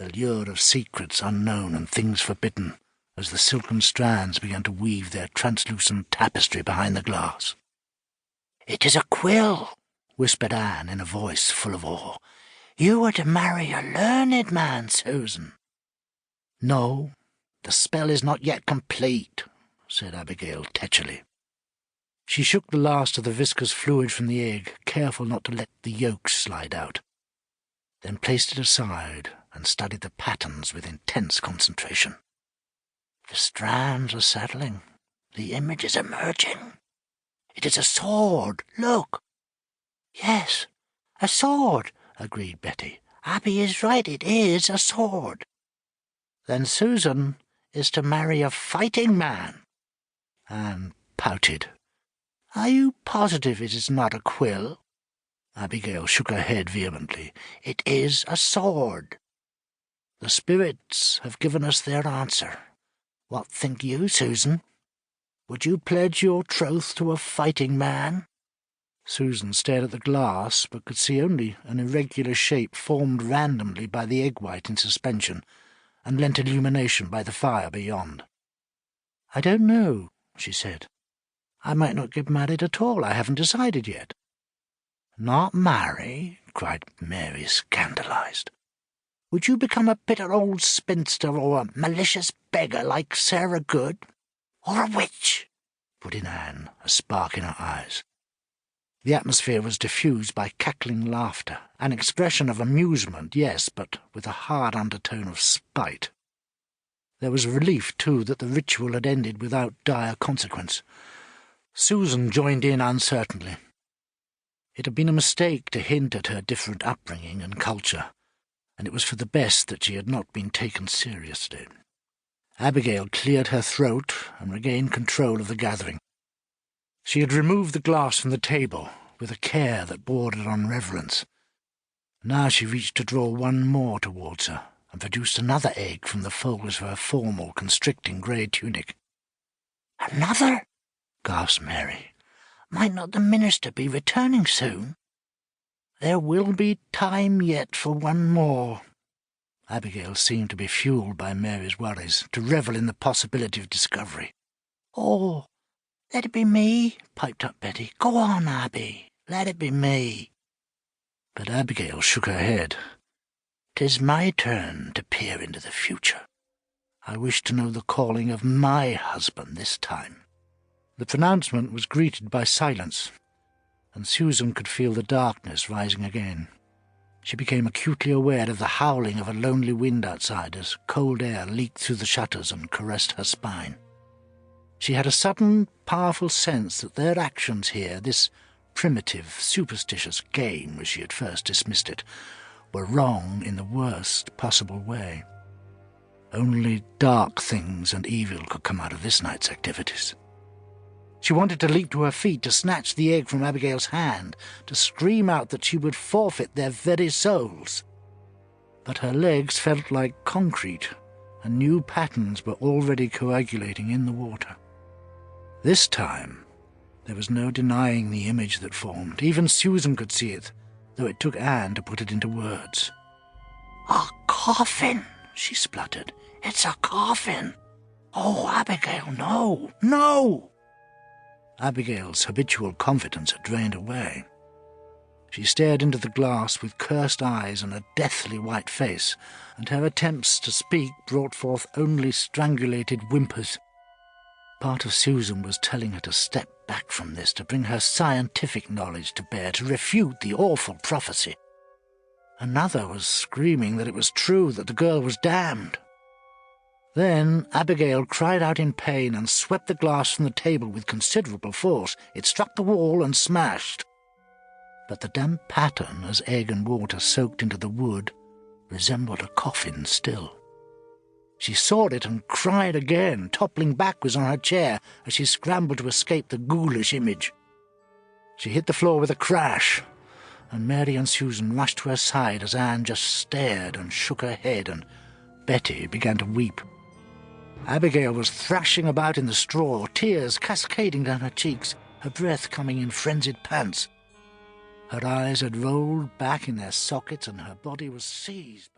the lure of secrets unknown and things forbidden, as the silken strands began to weave their translucent tapestry behind the glass. "It is a quill," whispered Anne in a voice full of awe. "You are to marry a learned man, Susan." "No, the spell is not yet complete," said Abigail tetchily. She shook the last of the viscous fluid from the egg, careful not to let the yolks slide out, then placed it aside and studied the patterns with intense concentration. "The strands are settling. The image is emerging. It is a sword. Look." "Yes, a sword," agreed Betty. "Abby is right. It is a sword." "Then Susan is to marry a fighting man." Anne pouted. "Are you positive it is not a quill?" Abigail shook her head vehemently. "It is a sword. The spirits have given us their answer. What think you, Susan? Would you pledge your troth to a fighting man?" Susan stared at the glass, but could see only an irregular shape formed randomly by the egg white in suspension, and lent illumination by the fire beyond. "I don't know," she said. "I might not get married at all. I haven't decided yet." "Not marry?" cried Mary, scandalized. "Would you become a bitter old spinster or a malicious beggar like Sarah Good? Or a witch?" put in Anne, a spark in her eyes. The atmosphere was diffused by cackling laughter, an expression of amusement, yes, but with a hard undertone of spite. There was relief, too, that the ritual had ended without dire consequence. Susan joined in uncertainly. It had been a mistake to hint at her different upbringing and culture, and it was for the best that she had not been taken seriously. Abigail cleared her throat and regained control of the gathering. She had removed the glass from the table with a care that bordered on reverence. Now she reached to draw one more towards her and produced another egg from the folds of her formal, constricting grey tunic. "Another?" gasped Mary. "Might not the minister be returning soon?" "There will be time yet for one more." Abigail seemed to be fueled by Mary's worries, to revel in the possibility of discovery. "Oh, let it be me," piped up Betty. "Go on, Abby, let it be me." But Abigail shook her head. "'Tis my turn to peer into the future. I wish to know the calling of my husband this time." The pronouncement was greeted by silence, and Susan could feel the darkness rising again. She became acutely aware of the howling of a lonely wind outside as cold air leaked through the shutters and caressed her spine. She had a sudden, powerful sense that their actions here, this primitive, superstitious game, as she had first dismissed it, were wrong in the worst possible way. Only dark things and evil could come out of this night's activities. She wanted to leap to her feet, to snatch the egg from Abigail's hand, to scream out that she would forfeit their very souls. But her legs felt like concrete, and new patterns were already coagulating in the water. This time there was no denying the image that formed. Even Susan could see it, though it took Anne to put it into words. "A coffin," she spluttered. "It's a coffin. Oh, Abigail, no, no!" Abigail's habitual confidence had drained away. She stared into the glass with cursed eyes and a deathly white face, and her attempts to speak brought forth only strangulated whimpers. Part of Susan was telling her to step back from this, to bring her scientific knowledge to bear, to refute the awful prophecy. Another was screaming that it was true, that the girl was damned. Then Abigail cried out in pain and swept the glass from the table with considerable force. It struck the wall and smashed. But the damp pattern, as egg and water soaked into the wood, resembled a coffin still. She saw it and cried again, toppling backwards on her chair as she scrambled to escape the ghoulish image. She hit the floor with a crash, and Mary and Susan rushed to her side as Anne just stared and shook her head, and Betty began to weep. Abigail was thrashing about in the straw, tears cascading down her cheeks, her breath coming in frenzied pants. Her eyes had rolled back in their sockets, and her body was seized.